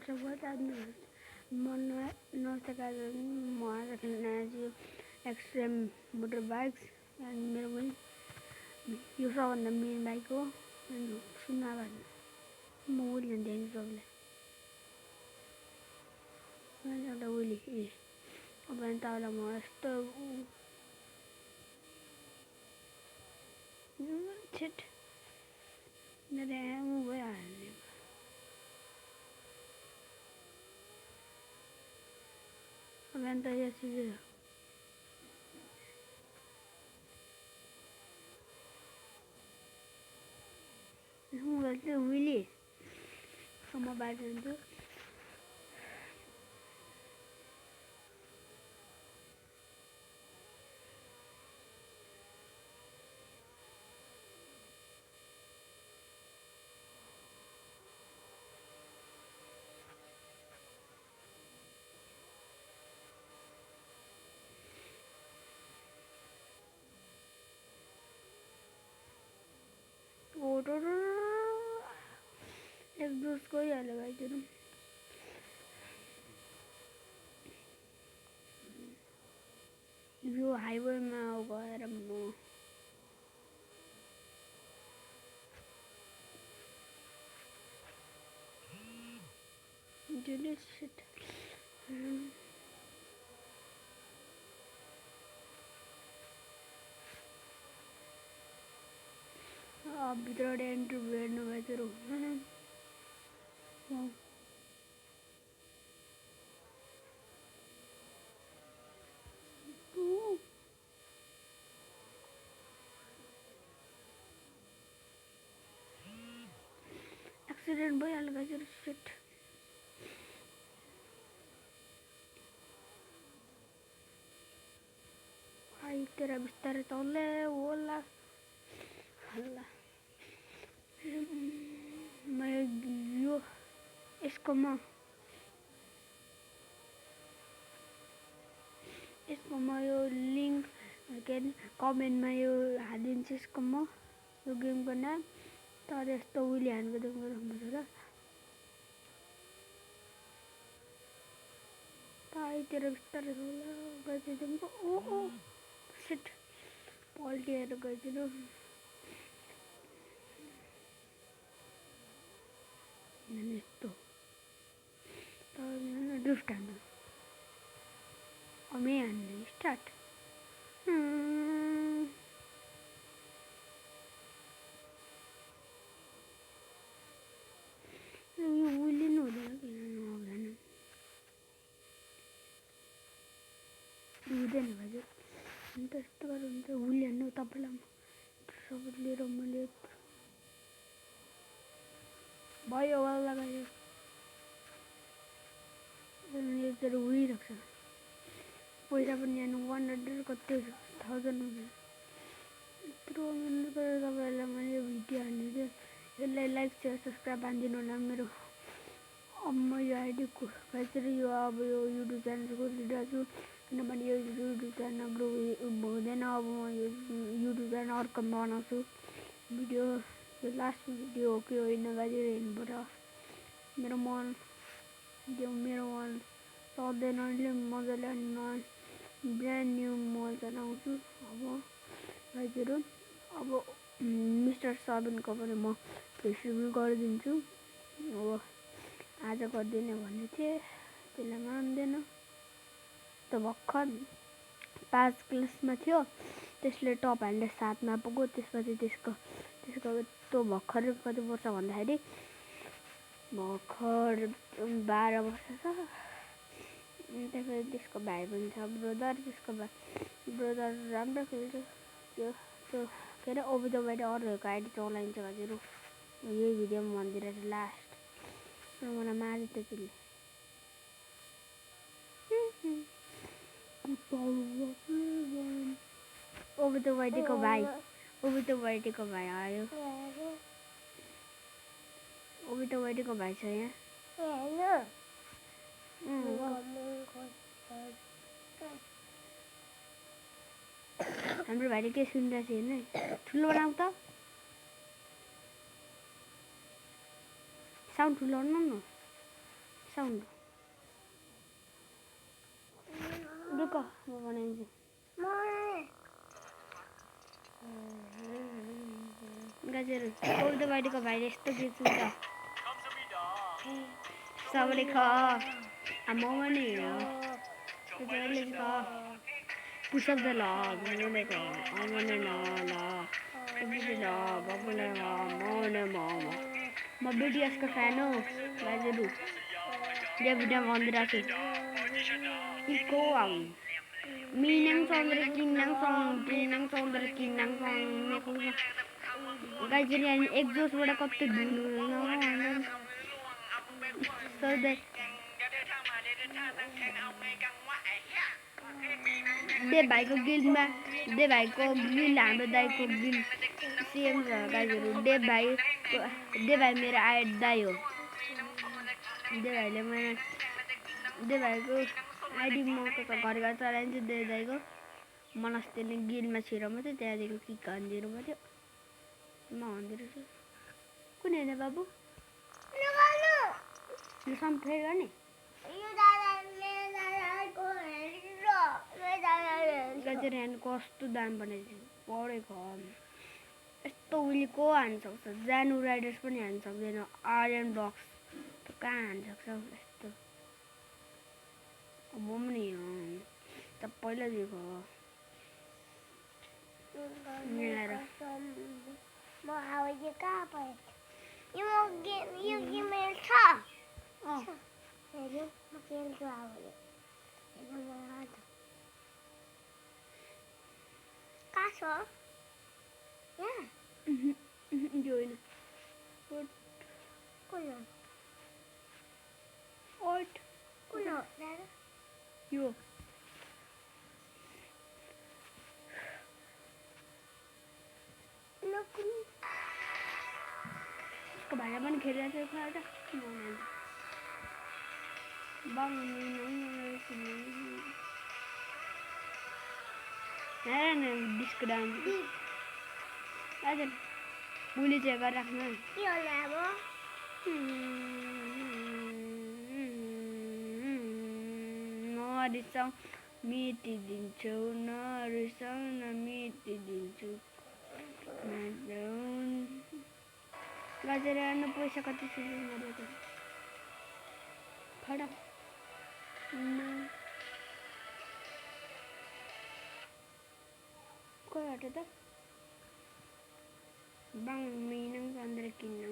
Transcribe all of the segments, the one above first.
support Xtreme motorbikes and मेरो पनि यो सबभन्दा मेन बाइक हो अनि सुन्न आवाज म उहिले दिन्छु सबैलाई अनि एउटा उहिले अब अनि तपाईँलाई म यस्तो छिट मेरो भइहाल्ने अब अनि त यसरी उहिले सम्म बाहिर जान्छु एक्जोस्ट गइहाल्यो भाइहरू यो हाइवेमा गएर म भित्रबाट एन्ट्री हेर्नु भाइहरू एक्सिडेन्ट भइहाल्यो भाइहरू सिट तेरा बिस्तारै चल्ले होला हल्ला यो यसको म यो लिङ्क के अरे कमेन्टमा यो हालिदिन्छु यसको म यो गेमको नाम तर यस्तो उहिले हानेको देख्नु र तेरो बिस्तारै होला गइदिनु ओ सिट पल्टिएर गइदिनु यस्तो ड्रिफ्ट हान्नु अमे हान्ने स्टार्ट यो उहिले हुँदैन किन आउँदैन हुँदैन भाइ अन्त यस्तो गरेर हुन्छ उहिले हान्नु तपाईँलाई सबै लिएर मैले भयो वाला लगायो यतिखेर उडिरहेको छ पैसा पनि यहाँ 100 कति 1000 हुँदैन यत्रो मिहिनेत गरेर तपाईँहरूलाई मैले भिडियो हालिदिएँ यसलाई लाइक सेयर सब्सक्राइब हानिदिनु होला मेरो अब म यो आइडीको कसरी यो अब यो युट्युब च्यानल खोलिरहेको छु किनभने यो युट्युब च्यानल ग्रो हुँदैन अब म यो युट्युब च्यानल अर्को बनाउँछु भिडियो यो लास्ट भिडियो हो कि होइन गाइजहरू हेर्नुपर्छ मेरो मन सक्दैन अहिले मजाले ब्रान्ड न्यू मल चलाउँछु अब गाइजहरू अब मिस्टर साबिनको पनि म फेस रिभ्यू गरिदिन्छु अब आज गर्दिनँ भन्ने थिएँ त्यसलाई मान्दैन त भर्खर 5 क्लासमा थियो त्यसले टप ह्यान्डले 7 मा पुग्यो त्यसपछि त्यसको त्यो भर्खर कति वर्ष भन्दाखेरि भर्खर 12 वर्ष छ त्यसपछि त्यसको भाइ पनि छ ब्रदर त्यसको ब्रदर राम्रो खेल्छ त्यो के अरे ओभर द वाइड अरूहरूको आइडी चलाइन्छ हजुर यही भिडियोमा भनिदिएर लास्ट मलाई मारि त त्यसले ओभर द वाइडको भाइ आयो ओभर द वाइडको भाइ छ यहाँ हाम्रो भाइले के सुनिरहेको छ हेर्नु ठुलो बनाऊ त साउन्ड ठुलो गर्नु न साउन्ड साउन्ड रुक म बनाइदिन्छु गाजरहरू कौल्दो बारीको भाइले यस्तो गीत सुन्छ सबैले ख आमा पनि सबैले ख पुसप द ल मने ख आमने न ल सबैले ल बाबुले मने म BTS को फ्यान हो गाजरहरू यो भिडियो भनिदिरहेको छु इको आउँ मिनाङ सौन्दर्य किन्नाङ सौन्दर्य किन्नाङ गाजर यहाँ एक्जोसबाट कति धुनु सोच्दै दे भाइको गिल्डमा दे भाइको गिल्ड हाम्रो दाइको गिल्ड सेम छ गाजरहरू दे भाइ मेरो दाइ हो दे भाइको आइडी मको त घर चलाइन्छ दे दाइको मन अस्ति नै गिल्डमा छिराउनु थियो त्यहाँदेखि किक हानिदिनु पऱ्यो म हान्दिरहेछु कुन हेर्ने बाबु यो सम फेरि गर्ने गाजर यहाँ कस्तो दाम बनाइदिनु पढेको यस्तो उहिले को हान्न सक्छ जानु राइडर्स पनि हान्न सक्दैन आर्यन बक्स त कहाँ हान्न सक्छ यस्तो म पनि त पहिला दिएको म आवाज कहाँ पाएँ यो गेम छ हेर्नु म खेल्छु आवाज कहाँ छ यहाँ यो होइन कुन हो यो उसको भाइले पनि खेलिरहेको थियो एउटा हेर न डिस्को डान्स हजुर भोलि चाहिँ गरेर राख्नु नरिसाउ मेटिदिन्छु नरिसाउ न मेटिदिन्छु गाजर हेर्नु पैसा कति सुरु गरेको खडा कोबाट त बाङ मिनाङ चन्द्र किन्नु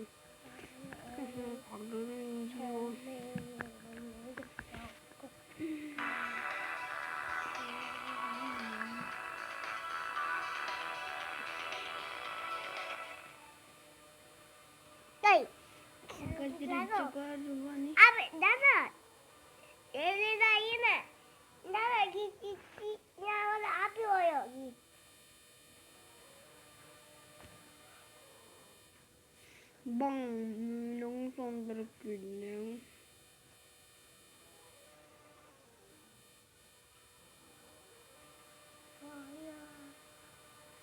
Bang, minang sandra kinang.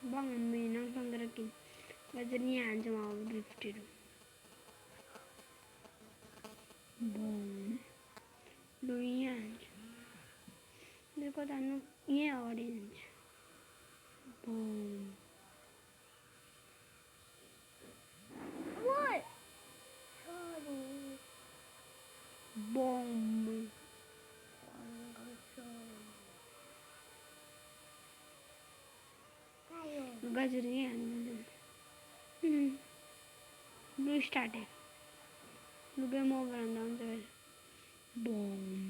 Bang, minang sandra kin. Gajarnya aja mau drifted. Bang, dunia aja. देखो तानु ये ऑरेंज. Bang. Bomb. Gajar ये blue started. Look at more around down there. Bomb.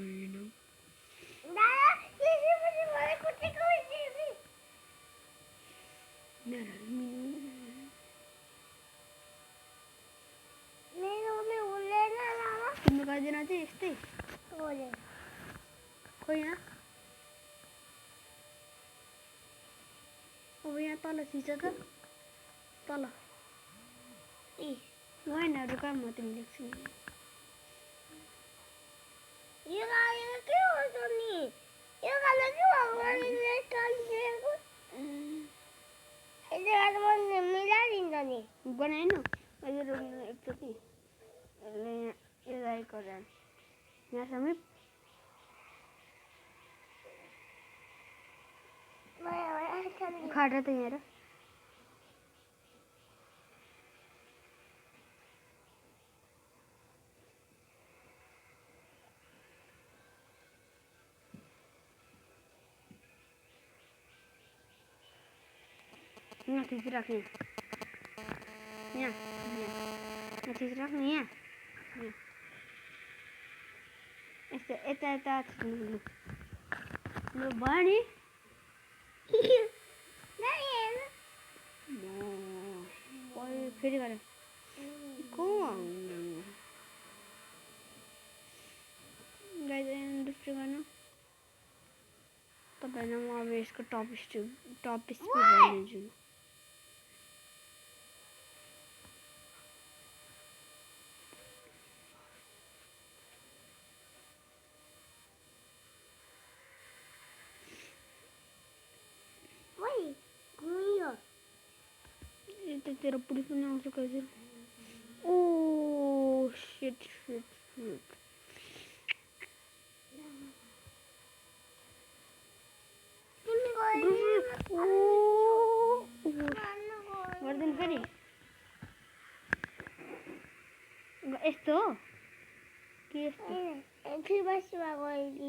तिम्रो गाजर चाहिँ यस्तै खोइ यहाँ अब यहाँ तल थिच त तल होइन रुक म तिमी लेख्छु यो गाजर के हो त नि यो गाजर के हो मैले टल्केको यसले गर्दा म मिलाइदिन्छ नि बनाएन गाजर एकचोटि यसलाई यो राई गरेर यहाँ समीप खाट तो यहाँ यहाँ ठीक रखनी यहाँ यहाँ ठीक रखनी है ऐसे ऐसा ऐसा लो बानी कोई फिर करे कौन गाइस दूसरे गाना तो पहले मैं अभी इसका टॉप स्पीड रहने जो ये तेरा पुलिस में हो सका है oh shit Guarden Ferry. ¿Esto? ¿Qué es esto? Aquí vas a ver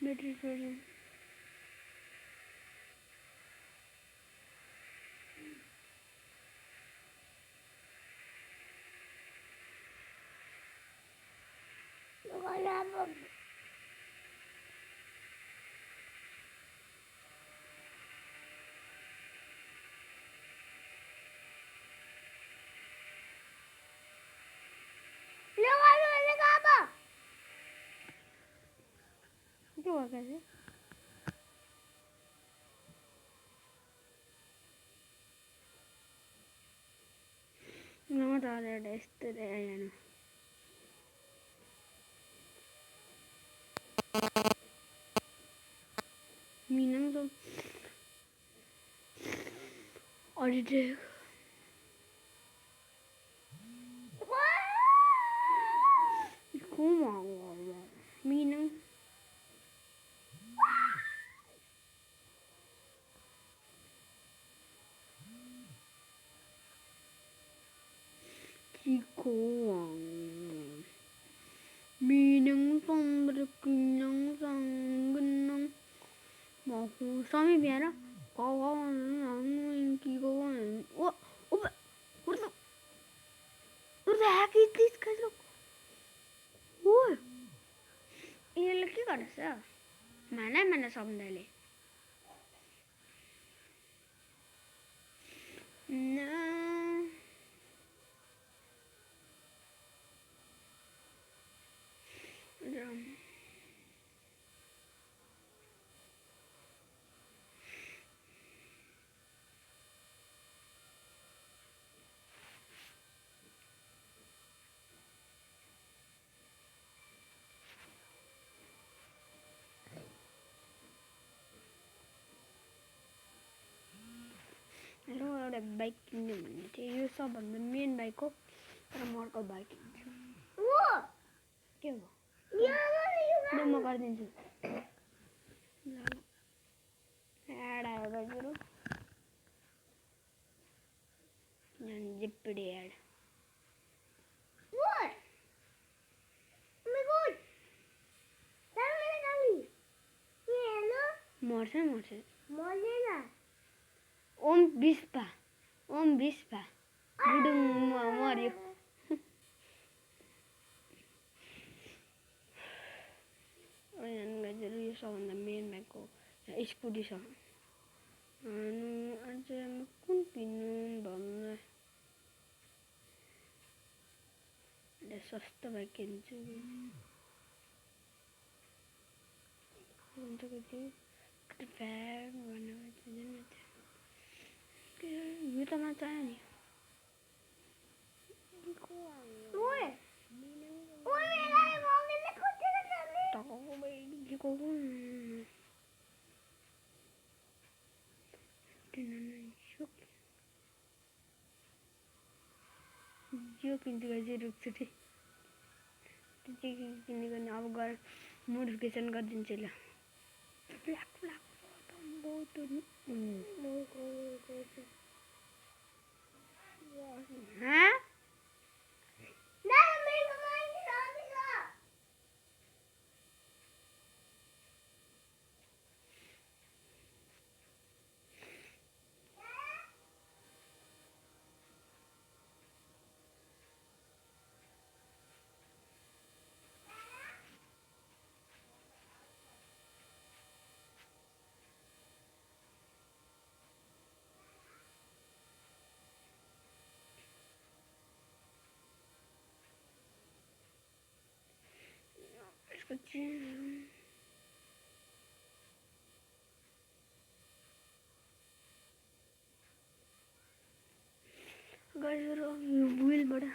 Battery version. क्या हुआ कैसे नमक डाल रहा है इस तरह है ना मीनंग तो और देख कौन मीनंग Kikuang Minang pamberkinang sanggenang Mahu sami biara kawan ang kikuang What? What the heck is this guys look? What? ये लड़की कर सा मैंने समझा ले ना Hello, ada bike ini. You saw the main bike ko, pero motor bike. What? Kya? Yeah, Dua makar din siya. Add आएगा जरूर. Yan जिप्पड़ी add. What? Oh my god. Morse. Molena. Om Bispa. Budung Mario. Ayan, ngayon yung sa the main bike ko. Ispudi siya. Ano, aja magkuntinong ba na? Ada sasta bike into. Untuk itu, kita fair mana macam ni. You tak macam ni. Oi, meron mo. May nakot ka na kami. Tak aku baik. ये कौन यो किन्छु guys रुक्छु थे किन्ने गर्ने अब गएर modification गरिदिन्छु ल black black बहुत हाँ इसको गाइस व्हील बड़ा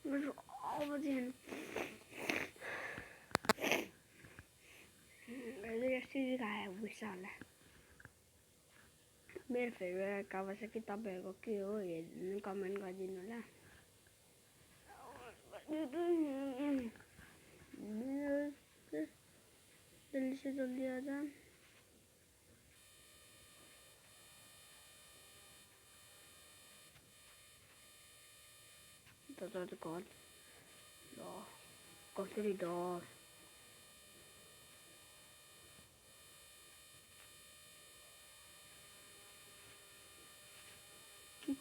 अब चाहिँ यस्तै खायो भुइँचालो मेरो फेभरेट कावासाकी तपाईहरुको के हो हेर्नु कमेन्ट गरिदिनु होला जल्दी से जल्दी आ जा तो कौन कसरी डर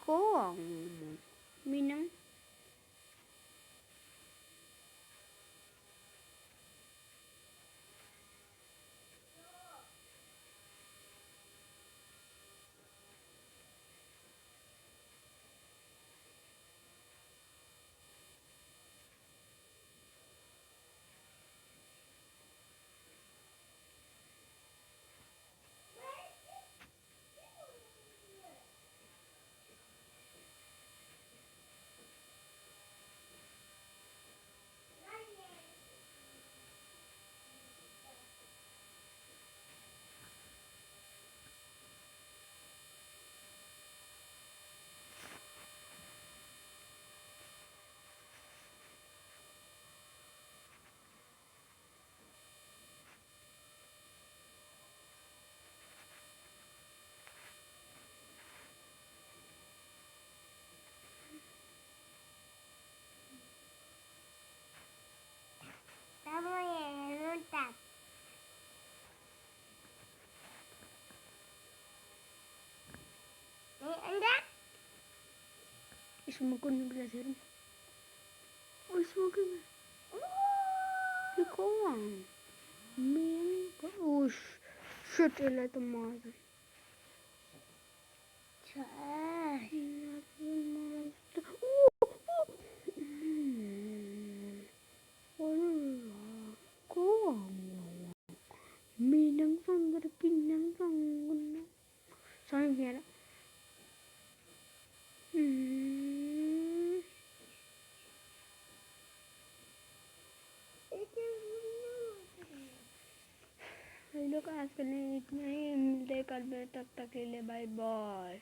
को minum smoking glacier. Oh, smoking. You go on. Man, oh shit! I let them out. Minang sang pinang sang sorry Vera. लोग आज के लिए इतना ही मिलते हैं कल तक के लिए बाय बाय।